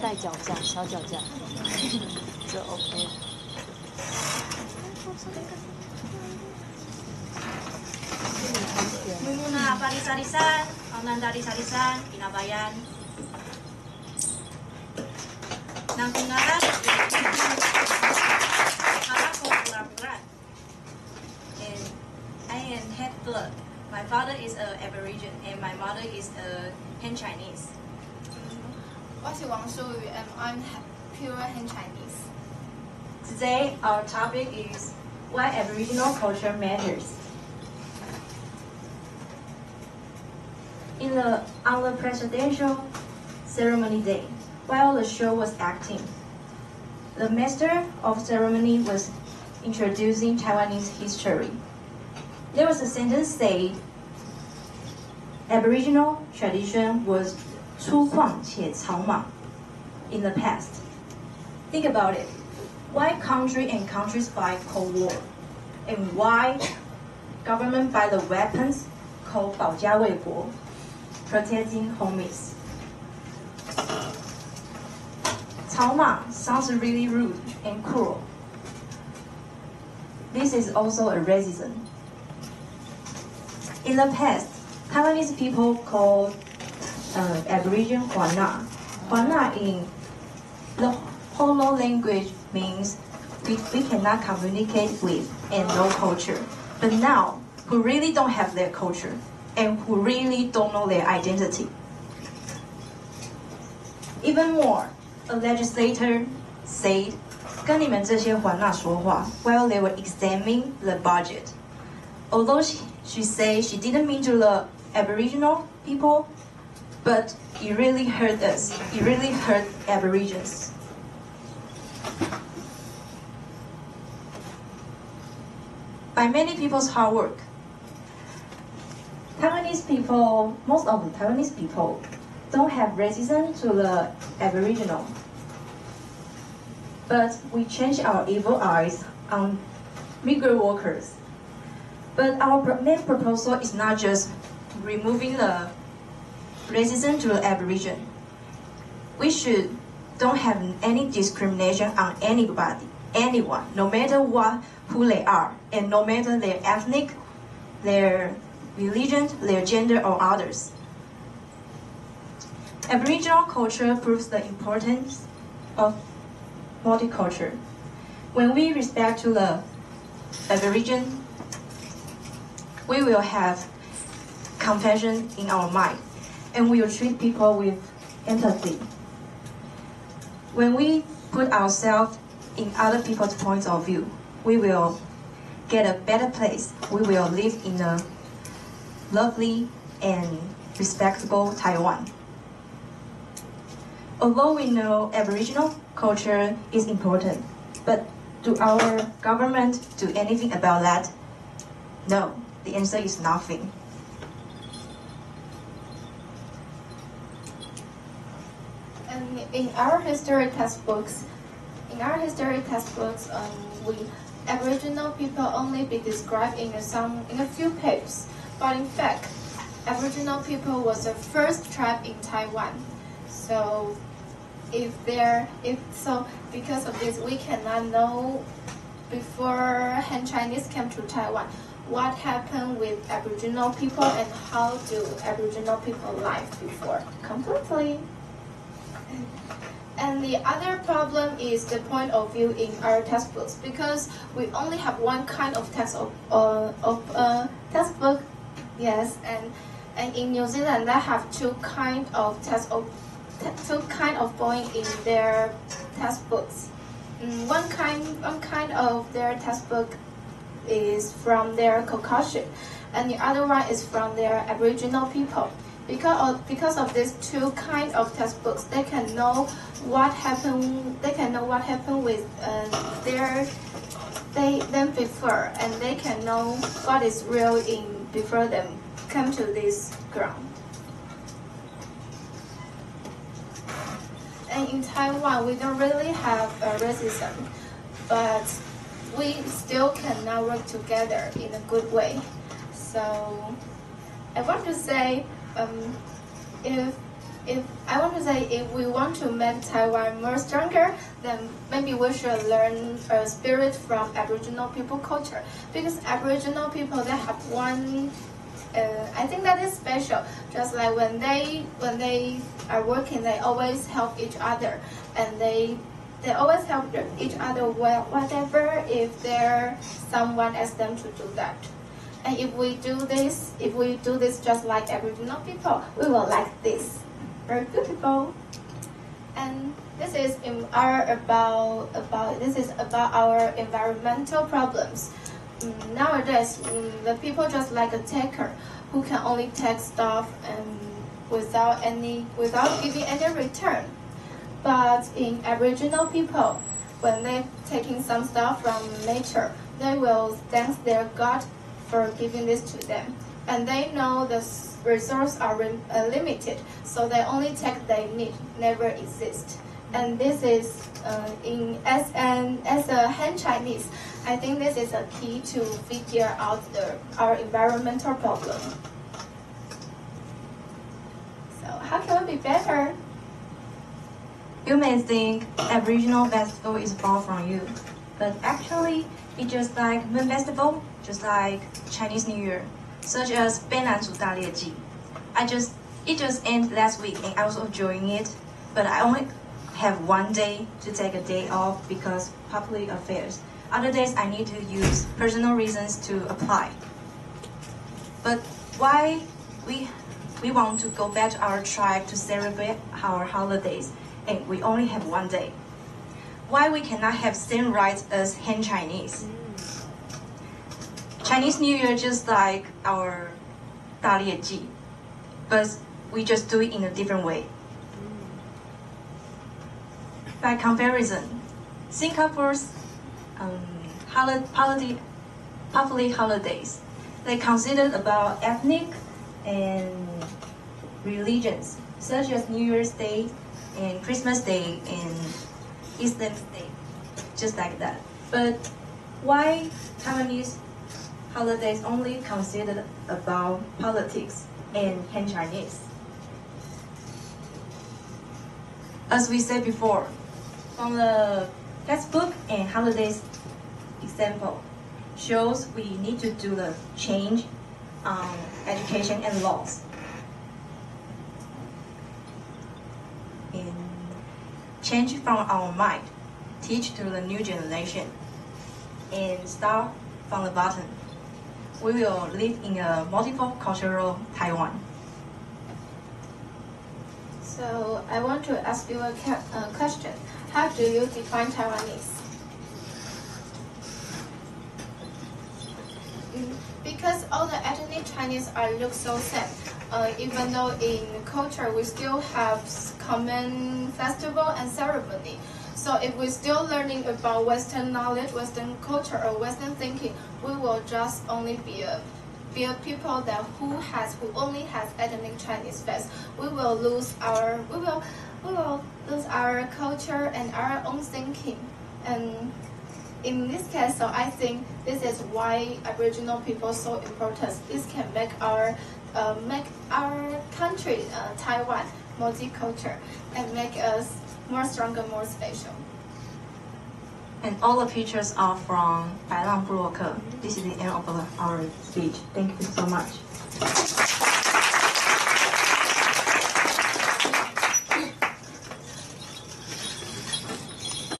带脚架，小脚架就 OK。Muna Paris-Arisan, Anandari-Sarisan, Pinabayan. Nang kungaran, ako pura-pura. And I am half blood. My father is an Aboriginal and my mother is a Han Chinese. 我是王淑瑜 and I'm pure Han Chinese. Today our topic is why Aboriginal culture matters. On the presidential ceremony day, while the show was acting, the master of ceremony was introducing Taiwanese history. There was a sentence saying, Aboriginal tradition was 粗犷且草莽 in the past. Think about it. Why country and countries fight Cold War? And why government buy the weapons called 保家卫国, protecting homies? 草莽 sounds really rude and cruel. This is also a racism. In the past, Taiwanese people called Aboriginal Huana. Huana in the Holo language means we cannot communicate with and no culture. But now, who really don't have their culture and who really don't know their identity. Even more, a legislator said, 跟你们这些还纳说话 while they were examining the budget. Although she said she didn't mean to the Aboriginal people, but it really hurt us. It really hurt Aborigines. By many people's hard work, most of the Taiwanese people don't have racism to the Aboriginal. But we change our evil eyes on migrant workers. But our main proposal is not just removing the racism to the Aboriginal. We don't have any discrimination on anyone, no matter who they are, and no matter their ethnic, their religion, their gender, or others. Aboriginal culture proves the importance of multicultural. When we respect to the Aboriginal, we will have compassion in our mind, and we will treat people with empathy. When we put ourselves in other people's points of view, we will get a better place. We will live in a lovely and respectable Taiwan. Although we know Aboriginal culture is important, but do our government do anything about that? No, the answer is nothing. And in our history textbooks, Aboriginal people only be described in a few pages. But in fact, Aboriginal people was the first tribe in Taiwan. So because of this, we cannot know before Han Chinese came to Taiwan what happened with Aboriginal people and how do Aboriginal people live before completely. And the other problem is the point of view in our textbooks, because we only have one kind of textbook. Yes, and in New Zealand they have two kind of points in their textbooks. One kind of their textbook is from their Caucasian, and the other one is from their Aboriginal people. Because of these two kind of textbooks, they can know what happened. They can know what happened with them before, and they can know what is real before them come to this ground. And in Taiwan, we don't really have racism, but we still cannot work together in a good way. So I want to say, if if I want to say, if we want to make Taiwan more stronger, then maybe we should learn a spirit from Aboriginal people culture, because Aboriginal people, they have one. I think that is special. Just like when they are working, they always help each other, and they always help each other whatever if there someone asks them to do that. And if we do this just like Aboriginal people, we will like this. Very beautiful. And this is about our environmental problems. Nowadays, the people just like a taker who can only take stuff and without giving any return. But in Aboriginal people, when they're taking some stuff from nature, they will thank their God for giving this to them. And they know the resources are limited, so they only take they need, never exist. And this is, as a Han Chinese, I think this is a key to figure out our environmental problem. So how can we be better? You may think Aboriginal festival is far from you, but actually it's just like Moon Festival, just like Chinese New Year, such as 卑南族大猎祭. It just ended last week and I was enjoying it, but I only have one day to take a day off because public affairs. Other days I need to use personal reasons to apply. But why we want to go back to our tribe to celebrate our holidays and we only have one day? Why we cannot have same rights as Han Chinese? Chinese New Year just like our 大猎祭, but we just do it in a different way. By comparison, Singapore's public holidays, they considered about ethnic and religions, such as New Year's Day and Christmas Day and Easter Day, just like that. But why Taiwanese holidays only considered about politics and Han Chinese? As we said before, from the textbook and holidays example shows we need to do the change on education and laws. And change from our mind, teach to the new generation, and start from the bottom. We will live in a multiple cultural Taiwan. So I want to ask you a question. How do you define Taiwanese? Because all the ethnic Chinese look so same. Even though in culture we still have common festival and ceremony. So if we're still learning about Western knowledge, Western culture, or Western thinking, we will just only be a people that who only has ethnic Chinese face. We will lose our culture and our own thinking. And in this case, so I think this is why Aboriginal people are so important. This can make our country, Taiwan, multicultural, and make us more stronger, more special. And all the pictures are from 白浪部落客. This is the end of our speech. Thank you so much.